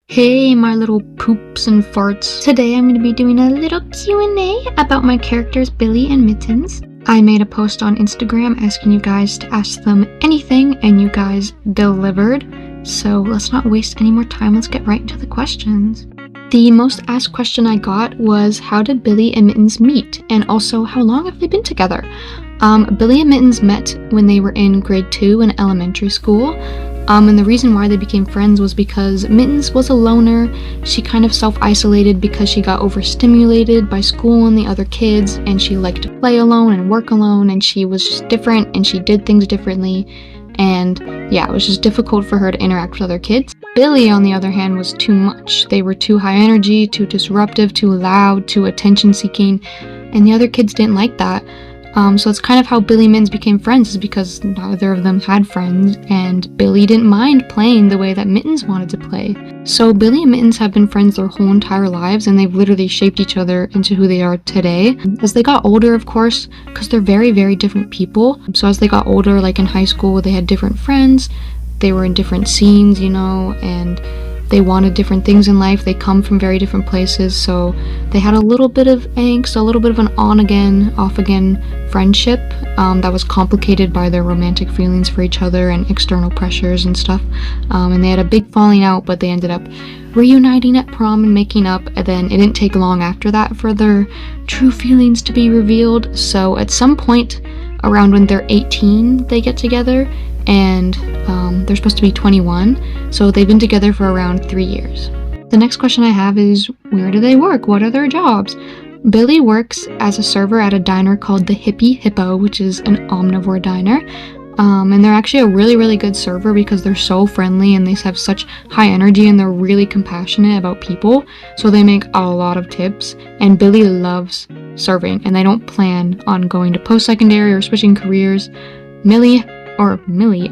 Hey, my little poops and farts. Today I'm going to be doing a little Q&A about my characters Billie and Mittens. I made a post on Instagram asking you guys to ask them anything, and you guys delivered. So let's not waste any more time. Let's get right into the questions. The most asked question I got was, how did Billie and Mittens meet? And also, how long have they been together? Billie and Mittens met when they were in grade 2 in elementary school. And the reason why they became friends was because Mittens was a loner. She kind of self-isolated because she got overstimulated by school and the other kids, and she liked to play alone and work alone, and she was just different and she did things differently. And yeah, it was just difficult for her to interact with other kids. Billie, on the other hand, was too much. They were too high energy, too disruptive, too loud, too attention-seeking, and the other kids didn't like that. So it's kind of how Billie and Mittens became friends, is because neither of them had friends, and Billie didn't mind playing the way that Mittens wanted to play. So Billie and Mittens have been friends their whole entire lives, and they've literally shaped each other into who they are today. As they got older, of course, because they're very, very different people. So as they got older, like in high school, they had different friends, they were in different scenes, and they wanted different things in life. They come from very different places, so they had a little bit of angst, a little bit of an on-again, off-again friendship that was complicated by their romantic feelings for each other and external pressures and stuff. And they had a big falling out, but they ended up reuniting at prom and making up, and then it didn't take long after that for their true feelings to be revealed. So at some point around when they're 18, they get together, and they're supposed to be 21, so they've been together for around 3 years. The next question I have is, where do they work? What are their jobs? Billie works as a server at a diner called the Hippie Hippo, which is an omnivore diner. And they're actually a really, really good server because they're so friendly and they have such high energy and they're really compassionate about people. So they make a lot of tips, and Billie loves serving, and they don't plan on going to post-secondary or switching careers.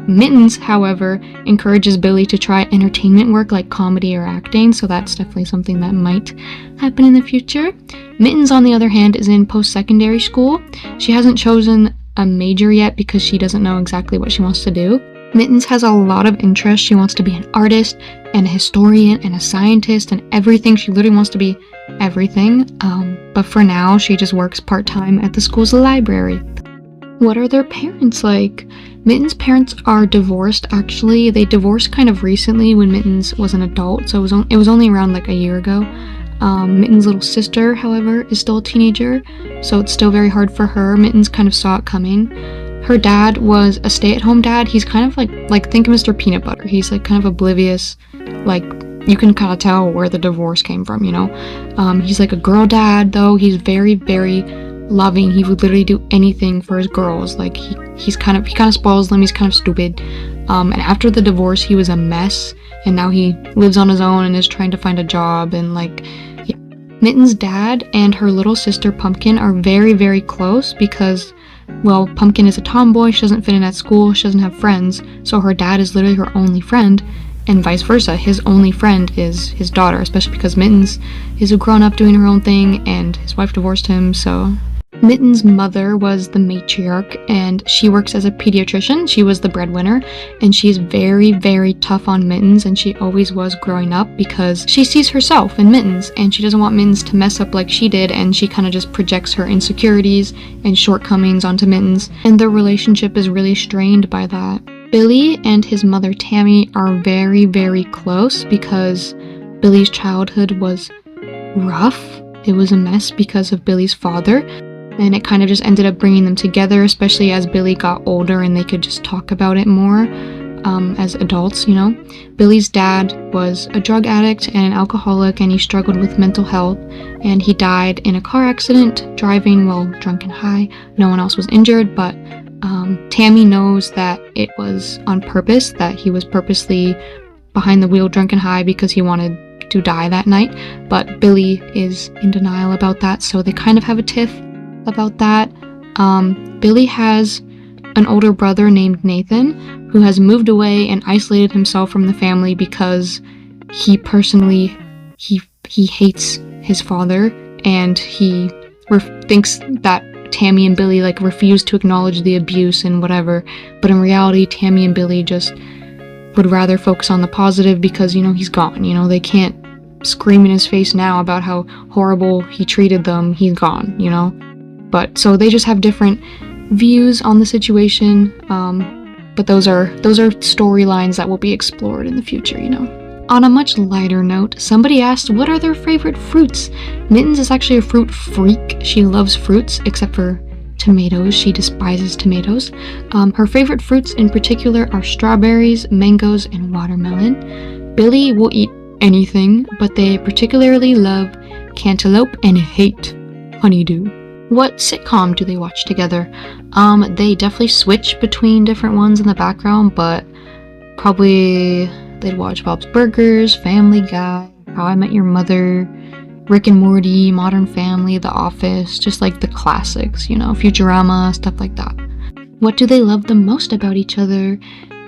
Mittens, however, encourages Billie to try entertainment work like comedy or acting, so that's definitely something that might happen in the future. Mittens, on the other hand, is in post-secondary school. She hasn't chosen a major yet because she doesn't know exactly what she wants to do. Mittens has a lot of interest. She wants to be an artist and a historian and a scientist and everything. She literally wants to be everything, but for now she just works part-time at the school's library. What are their parents like? Mittens' parents are divorced, actually. They divorced kind of recently when Mittens was an adult, so it was only around like a year ago. Mittens' little sister, however, is still a teenager, so it's still very hard for her. Mittens kind of saw it coming. Her dad was a stay-at-home dad. He's kind of like think of Mr. Peanut Butter. He's like kind of oblivious, like you can kind of tell where the divorce came from, He's like a girl dad, though. He's very, very loving. He would literally do anything for his girls. Like he kind of spoils them. He's kind of stupid. And after the divorce, he was a mess, and now he lives on his own and is trying to find a job, and yeah. Mittens' dad and her little sister Pumpkin are very, very close because, well, Pumpkin is a tomboy. She doesn't fit in at school. She doesn't have friends, so her dad is literally her only friend, and vice versa. His only friend is his daughter, especially because Mittens is a grown-up doing her own thing and his wife divorced him, so. Mittens' mother was the matriarch, and she works as a pediatrician. She was the breadwinner, and she's very, very tough on Mittens, and she always was growing up because she sees herself in Mittens, and she doesn't want Mittens to mess up like she did, and she kind of just projects her insecurities and shortcomings onto Mittens, and their relationship is really strained by that. Billie and his mother Tammy are very, very close because Billie's childhood was rough. It was a mess because of Billie's father. And it kind of just ended up bringing them together, especially as Billie got older and they could just talk about it more as adults, Billie's dad was a drug addict and an alcoholic, and he struggled with mental health, and he died in a car accident, driving while drunk and high. No one else was injured, but Tammy knows that it was on purpose, that he was purposely behind the wheel drunk and high because he wanted to die that night. But Billie is in denial about that, so they kind of have a tiff about that. Billie has an older brother named Nathan who has moved away and isolated himself from the family because he personally hates his father, and he thinks that Tammy and Billie refuse to acknowledge the abuse and whatever, but in reality Tammy and Billie just would rather focus on the positive because, you know, he's gone. You know, they can't scream in his face now about how horrible he treated them. He's gone, you know. But so they just have different views on the situation. But those are storylines that will be explored in the future, you know. On a much lighter note, somebody asked what are their favorite fruits. Mittens is actually a fruit freak. She loves fruits, except for tomatoes. She despises tomatoes. Her favorite fruits in particular are strawberries, mangoes, and watermelon. Billie will eat anything, but they particularly love cantaloupe and hate honeydew. What sitcom do they watch together? They definitely switch between different ones in the background, but probably they'd watch Bob's Burgers, Family Guy, How I Met Your Mother, Rick and Morty, Modern Family, The Office, just like the classics, you know, Futurama, stuff like that. What do they love the most about each other?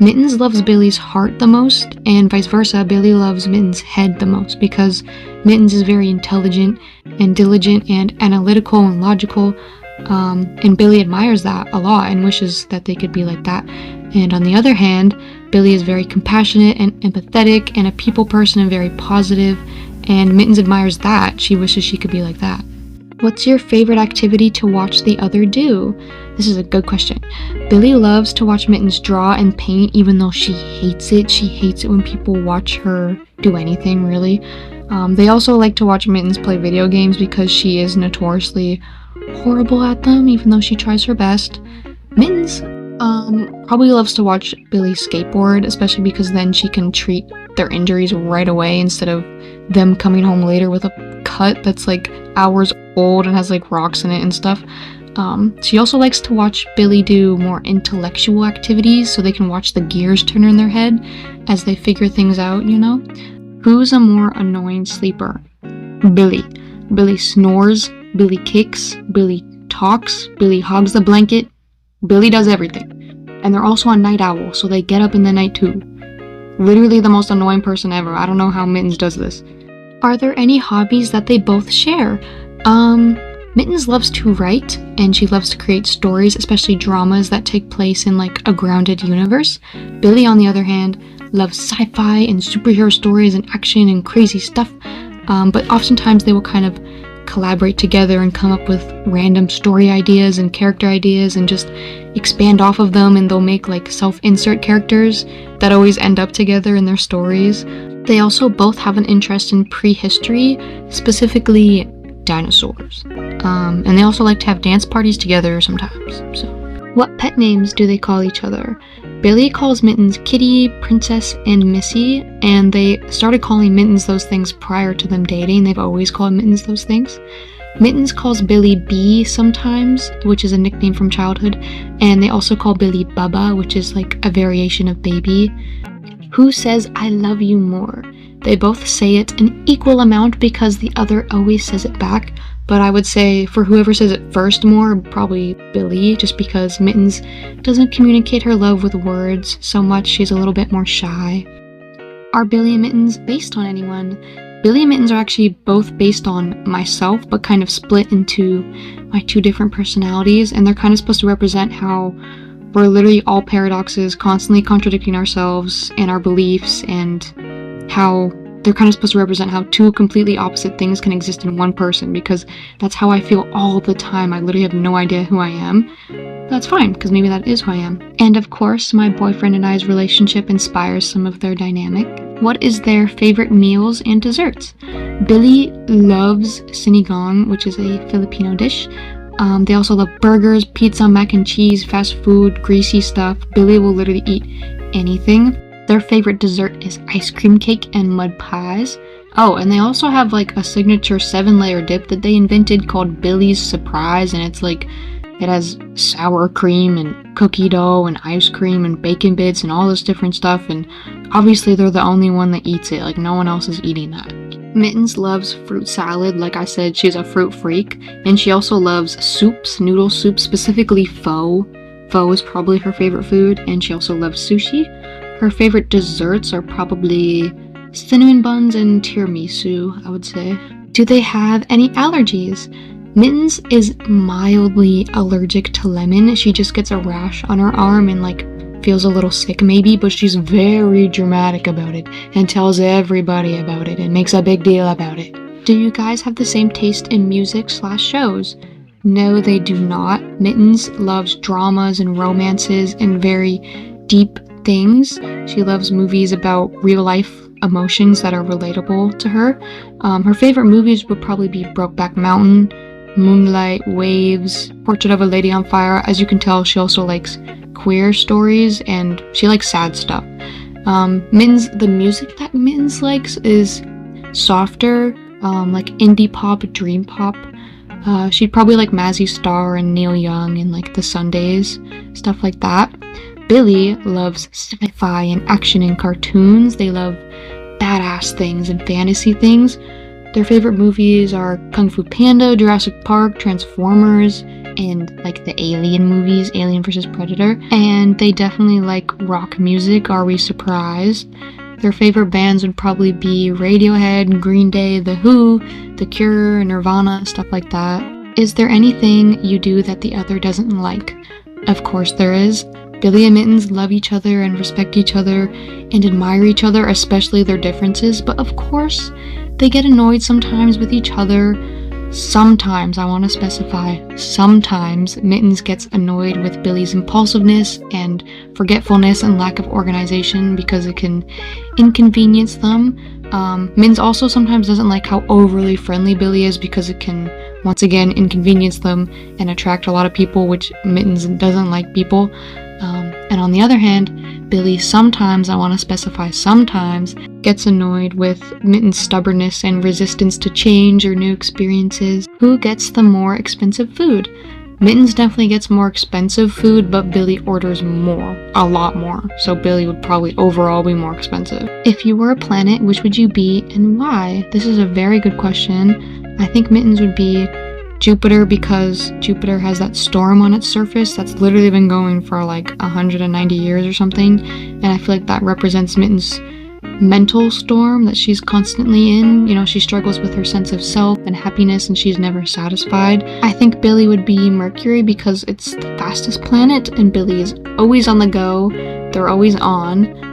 Mittens loves Billie's heart the most, and vice versa, Billie loves Mittens' head the most, because Mittens is very intelligent and diligent and analytical and logical, and Billie admires that a lot and wishes that they could be like that. And on the other hand, Billie is very compassionate and empathetic and a people person and very positive, and Mittens admires that. She wishes she could be like that. What's your favorite activity to watch the other do? This is a good question. Billie loves to watch Mittens draw and paint, even though she hates it. She hates it when people watch her do anything, really. They also like to watch Mittens play video games because she is notoriously horrible at them, even though she tries her best. Mittens probably loves to watch Billie skateboard, especially because then she can treat their injuries right away instead of them coming home later with a cut that's like hours old and has like rocks in it and stuff. She also likes to watch Billie do more intellectual activities so they can watch the gears turn in their head as they figure things out, you know? Who's a more annoying sleeper? Billie. Billie snores, Billie kicks, Billie talks, Billie hogs the blanket. Billie does everything. And they're also a night owl, so they get up in the night too. Literally the most annoying person ever. I don't know how Mittens does this. Are there any hobbies that they both share? Mittens loves to write, and she loves to create stories, especially dramas that take place in like a grounded universe. Billie, on the other hand, loves sci-fi and superhero stories and action and crazy stuff. But oftentimes they will kind of collaborate together and come up with random story ideas and character ideas and just expand off of them, and they'll make like self-insert characters that always end up together in their stories. They also both have an interest in prehistory, specifically dinosaurs. And they also like to have dance parties together sometimes. So, what pet names do they call each other? Billie calls Mittens Kitty, Princess, and Missy, and they started calling Mittens those things prior to them dating. They've always called Mittens those things. Mittens calls Billie Bee sometimes, which is a nickname from childhood, and they also call Billie Bubba, which is like a variation of baby. Who says I love you more? They both say it an equal amount because the other always says it back, but I would say for whoever says it first more, probably Billie, just because Mittens doesn't communicate her love with words so much. She's a little bit more shy. Are Billie and Mittens based on anyone? Billie and Mittens are actually both based on myself, but kind of split into my two different personalities, and they're kind of supposed to represent how we're literally all paradoxes, constantly contradicting ourselves and our beliefs, and how they're kind of supposed to represent how two completely opposite things can exist in one person, because that's how I feel all the time. I literally have no idea who I am. That's fine, because maybe that is who I am. And of course, my boyfriend and I's relationship inspires some of their dynamic. What is their favorite meals and desserts? Billie loves sinigang, which is a Filipino dish. They also love burgers, pizza, mac and cheese, fast food, greasy stuff. Billie will literally eat anything. Their favorite dessert is ice cream cake and mud pies. Oh, and they also have like a signature 7-layer dip that they invented called Billie's Surprise, and it's like, it has sour cream and cookie dough and ice cream and bacon bits and all this different stuff, and obviously they're the only one that eats it. Like, no one else is eating that. Mittens loves fruit salad. Like I said, she's a fruit freak, and she also loves soups, noodle soup, specifically pho. Pho is probably her favorite food, and she also loves sushi. Her favorite desserts are probably cinnamon buns and tiramisu, I would say. Do they have any allergies? Mittens is mildly allergic to lemon. She just gets a rash on her arm and like feels a little sick maybe, but she's very dramatic about it and tells everybody about it and makes a big deal about it. Do you guys have the same taste in music/shows? No, they do not. Mittens loves dramas and romances and very deep things. She loves movies about real life emotions that are relatable to her. Her favorite movies would probably be Brokeback Mountain, Moonlight, Waves, Portrait of a Lady on Fire. As you can tell, she also likes queer stories and she likes sad stuff. The music that Mittens likes is softer, like indie pop, dream pop. She'd probably like Mazzy Star and Neil Young and like the Sundays, stuff like that. Billie loves sci-fi and action and cartoons. They love badass things and fantasy things. Their favorite movies are Kung Fu Panda, Jurassic Park, Transformers, and like the Alien movies, Alien vs. Predator. And they definitely like rock music. Are we surprised? Their favorite bands would probably be Radiohead, Green Day, The Who, The Cure, Nirvana, stuff like that. Is there anything you do that the other doesn't like? Of course there is. Billie and Mittens love each other and respect each other and admire each other, especially their differences, but of course, they get annoyed sometimes with each other. Sometimes, I want to specify, sometimes Mittens gets annoyed with Billie's impulsiveness and forgetfulness and lack of organization because it can inconvenience them. Mittens also sometimes doesn't like how overly friendly Billie is because it can, once again, inconvenience them and attract a lot of people, which Mittens doesn't like people. And on the other hand, Billie sometimes, I want to specify sometimes, gets annoyed with Mittens' stubbornness and resistance to change or new experiences. Who gets the more expensive food? Mittens definitely gets more expensive food, but Billie orders more, a lot more. So Billie would probably overall be more expensive. If you were a planet, which would you be and why? This is a very good question. I think Mittens would be Jupiter because Jupiter has that storm on its surface that's literally been going for like 190 years or something, and I feel like that represents Mittens' mental storm that she's constantly in. You know, she struggles with her sense of self and happiness and she's never satisfied. I think Billie would be Mercury because it's the fastest planet and Billie is always on the go. They're always on.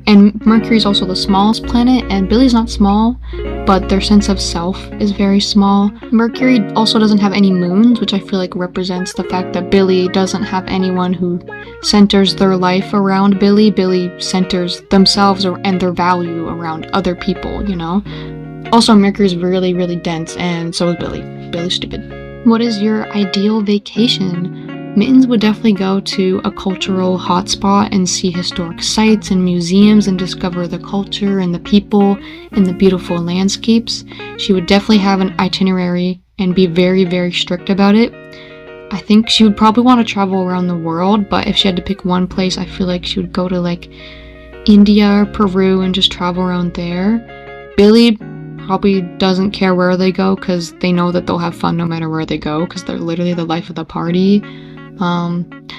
And Mercury's also the smallest planet, and Billie's not small, but their sense of self is very small. Mercury also doesn't have any moons, which I feel like represents the fact that Billie doesn't have anyone who centers their life around Billie. Billie centers themselves and their value around other people, you know? Also, Mercury's really, really dense, and so is Billie. Billie's stupid. What is your ideal vacation? Mittens would definitely go to a cultural hotspot and see historic sites and museums and discover the culture and the people and the beautiful landscapes. She would definitely have an itinerary and be very, very strict about it. I think she would probably want to travel around the world, but if she had to pick one place, I feel like she would go to like India or Peru and just travel around there. Billie probably doesn't care where they go because they know that they'll have fun no matter where they go because they're literally the life of the party.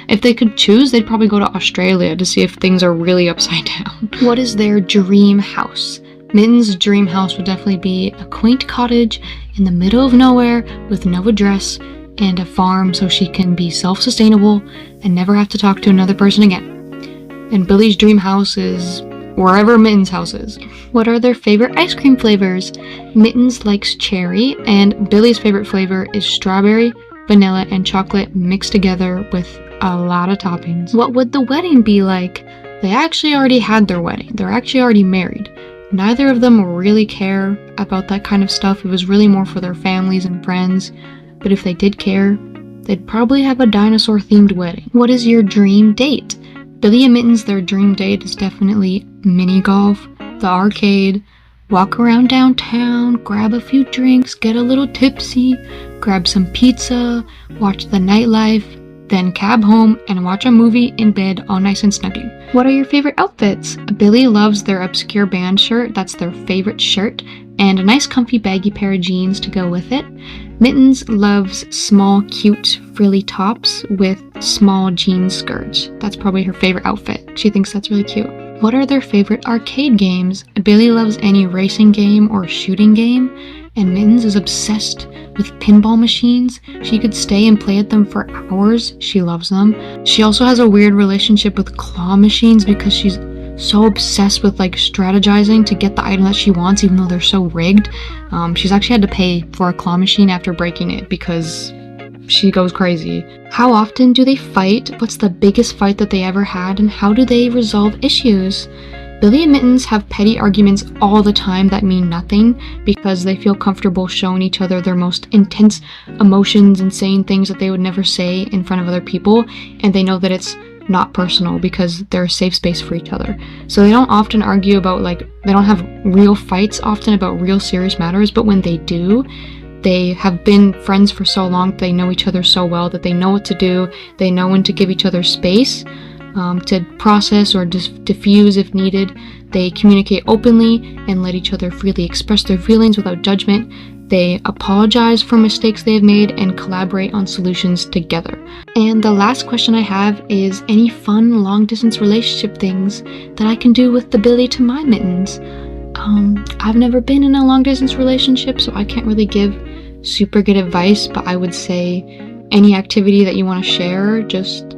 If they could choose, they'd probably go to Australia to see if things are really upside down. What is their dream house? Mittens' dream house would definitely be a quaint cottage in the middle of nowhere with no address and a farm so she can be self-sustainable and never have to talk to another person again. And Billie's dream house is wherever Mittens' house is. What are their favorite ice cream flavors? Mittens likes cherry, and Billie's favorite flavor is strawberry, vanilla, and chocolate mixed together with a lot of toppings. What would the wedding be like? They actually already had their wedding. They're actually already married. Neither of them really care about that kind of stuff. It was really more for their families and friends. But if they did care, they'd probably have a dinosaur-themed wedding. What is your dream date? Billie and Mittens, their dream date is definitely mini golf, the arcade, walk around downtown, grab a few drinks, get a little tipsy, grab some pizza, watch the nightlife, then cab home and watch a movie in bed all nice and snuggly. What are your favorite outfits? Billie loves their obscure band shirt, that's their favorite shirt, and a nice comfy baggy pair of jeans to go with it. Mittens loves small, cute, frilly tops with small jean skirts. That's probably her favorite outfit. She thinks that's really cute. What are their favorite arcade games? Billie loves any racing game or shooting game, and Mittens is obsessed with pinball machines. She could stay and play at them for hours. She loves them. She also has a weird relationship with claw machines because she's so obsessed with like strategizing to get the item that she wants, even though they're so rigged. She's actually had to pay for a claw machine after breaking it because she goes crazy. How often do they fight? What's the biggest fight that they ever had? And how do they resolve issues? Billie and Mittens have petty arguments all the time that mean nothing because they feel comfortable showing each other their most intense emotions and saying things that they would never say in front of other people, and they know that it's not personal because they're a safe space for each other. So they don't often argue about, like, they don't have real fights often about real serious matters, but when they do, they have been friends for so long, they know each other so well that they know what to do, they know when to give each other space to process or diffuse if needed. They communicate openly and let each other freely express their feelings without judgment. They apologize for mistakes they have made and collaborate on solutions together. And the last question I have is any fun long-distance relationship things that I can do with the Billie to my Mittens. I've never been in a long-distance relationship, so I can't really give super good advice, but I would say any activity that you want to share, just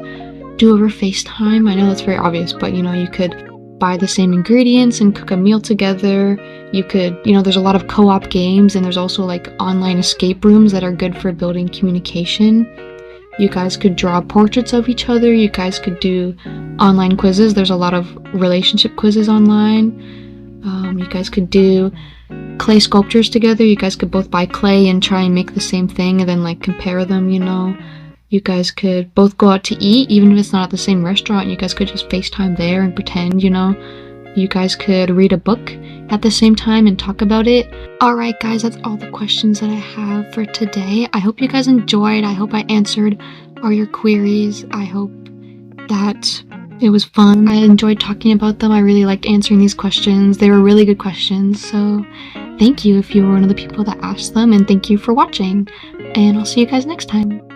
do over FaceTime. I know that's very obvious, but you know, you could buy the same ingredients and cook a meal together. You could, you know, there's a lot of co-op games, and there's also like online escape rooms that are good for building communication. You guys could draw portraits of each other. You guys could do online quizzes. There's a lot of relationship quizzes online. You guys could do clay sculptures together. You guys could both buy clay and try and make the same thing and then like compare them, you know. You guys could both go out to eat, even if it's not at the same restaurant. You guys could just FaceTime there and pretend, you know. You guys could read a book at the same time and talk about it. Alright guys, that's all the questions that I have for today. I hope you guys enjoyed. I hope I answered all your queries. I hope that it was fun. I enjoyed talking about them. I really liked answering these questions. They were really good questions. So thank you if you were one of the people that asked them, and thank you for watching. And I'll see you guys next time.